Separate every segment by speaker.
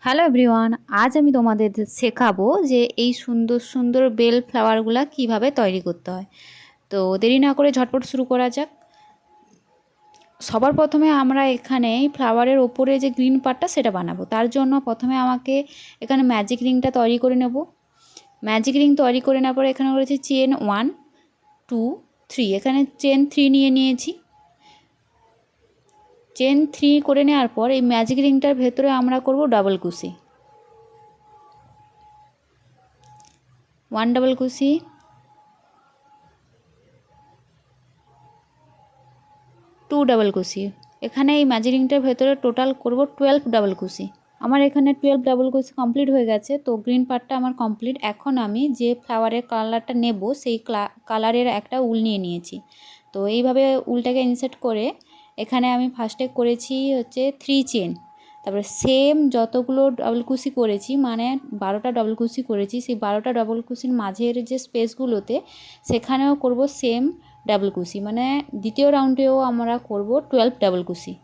Speaker 1: Hello everyone, আজ আমি তোমাদের শেখাবো যে এই সুন্দর সুন্দর বেল ফ্লাওয়ারগুলো কিভাবে তৈরি করতে হয়। তো দেরি না করে ঝটপট শুরু করা যাক। সবার প্রথমে আমরা এখানে ফ্লাওয়ারের ওপরে যে গ্রিন পার্টটা সেটা বানাবো। তার জন্য প্রথমে আমাকে এখানে ম্যাজিক রিংটা তৈরি করে নেব। ম্যাজিক রিং তৈরি করে নেওয়ার পরে এখানে রয়েছে চেন 1 2 3, এখানে চেন 3 নিয়ে নিয়েছি। চেন 3 করে নেওয়ার পর এই ম্যাজিক রিংটার ভেতরে আমরা করব ডাবল কুশি। 1 ডাবল কুশি, 2 ডাবল কুশি। এখানে এই ম্যাজিক রিংটার ভেতরে টোটাল করব 12 ডাবল কুশি। আমার এখানে 12 ডাবল কুশি কমপ্লিট হয়ে গেছে। তো গ্রিন পার্টটা আমার কমপ্লিট। এখন আমি যে ফ্লাওয়ারের কালারটা নেব সেই কালারের একটা উল নিয়ে নিয়েছি। তো এইভাবে উলটাকে ইনসার্ট করে এখানে আমি ফার্স্টে করেছি হচ্ছে 3 চেন। তারপরে সেম যতগুলো ডাবল কুশি করেছি, মানে 12টা ডাবল কুশি করেছি, সেই 12টা ডাবল কুশির মাঝের যে স্পেসগুলোতে সেখানেও করব সেম ডাবল কুশি, মানে দ্বিতীয় রাউন্ডেও আমরা করব 12 ডাবল কুশি।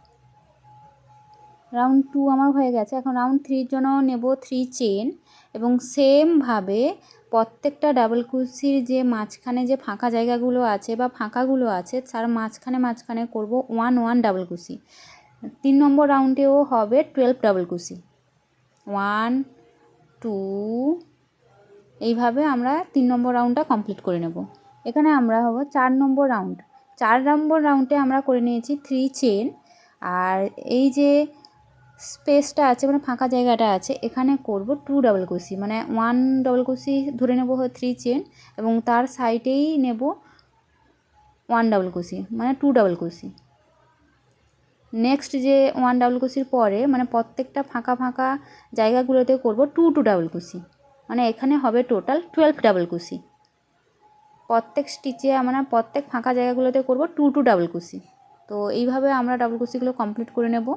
Speaker 1: রাউন্ড 2 আমার হয়ে গেছে। এখন রাউন্ড 3 জন্য নেব 3 চেন এবং সেমভাবে প্রত্যেকটা ডাবল কুশির যে মাঝখানে যে ফাঁকা জায়গাগুলো আছে বা ফাঁকাগুলো আছে তার মাঝখানে করব 1 1 ডাবল কুশি। 3 নম্বর রাউন্ডেও হবে 12 ডাবল কুশি। 1 2, এইভাবে আমরা 3 নম্বর রাউন্ডটা কমপ্লিট করে নেব। এখানে আমরা হব 4 নম্বর রাউন্ড। 4 নম্বর রাউন্ডে আমরা করে নিয়েছি 3 চেন, আর এই যে স্পেসটা আছে মানে ফাঁকা জায়গাটা আছে এখানে করব 2 ডাবল কুশি, মানে 1 ডাবল কুশি ধরে নেব 3 চেন এবং তার সাইডেই নেব 1 ডাবল কুশি, মানে 2 ডাবল কুশি। নেক্সট যে 1 ডাবল কুশির পরে মানে প্রত্যেকটা ফাঁকা ফাঁকা জায়গাগুলোতে করব 2 2 ডাবল কুশি, মানে এখানে হবে টোটাল 12 ডাবল কুশি। প্রত্যেক স্টিচে মানে প্রত্যেক ফাঁকা জায়গাগুলোতে করব 2 2 ডাবল কুশি। তো এইভাবে আমরা ডাবল কুশিগুলো কমপ্লিট করে নেব।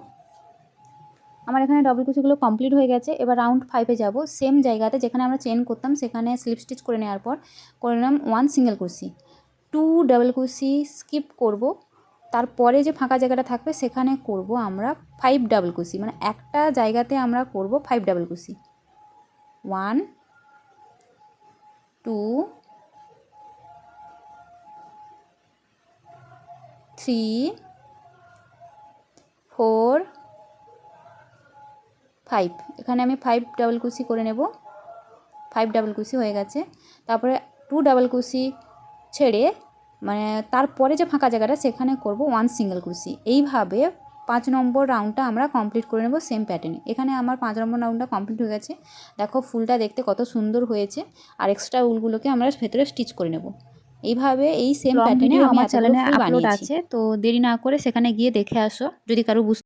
Speaker 1: আমার এখানে ডাবল কুশিগুলো কমপ্লিট হয়ে গেছে। এবার রাউন্ড 5-এ যাব। সেম জায়গাতে যেখানে আমরা চেন করতাম সেখানে স্লিপ স্টিচ করে নেওয়ার পর করে নিলাম 1 সিঙ্গেল কুশি, 2 ডাবল কুশি স্কিপ করব। তারপরে যে ফাঁকা জায়গাটা থাকবে সেখানে করব আমরা 5 ডাবল কুশি, মানে একটা জায়গাতে আমরা করব 5 ডাবল কুশি। 1 2 3 4 5, এখানে আমি 5 ডাবল কুশি করে নেব। 5 ডাবল কুশি হয়ে গেছে। তারপরে 2 ডাবল কুশি ছেড়ে মানে তারপরে যে ফাঁকা জায়গাটা সেখানে করব 1 সিঙ্গেল কুশি। এইভাবে 5 নম্বর রাউন্ডটা আমরা কমপ্লিট করে নেব সেম প্যাটার্নে। এখানে আমার 5 নম্বর রাউন্ডটা কমপ্লিট হয়ে গেছে। দেখো ফুলটা দেখতে কত সুন্দর হয়েছে। আর এক্সট্রা উলগুলোকে আমরা ভেতরে স্টিচ করে নেব। এইভাবে এই সেম প্যাটার্নে আমি আমার চ্যানেলে আপলোড আছে, তো দেরি না করে সেখানে গিয়ে দেখে আসো যদি কারো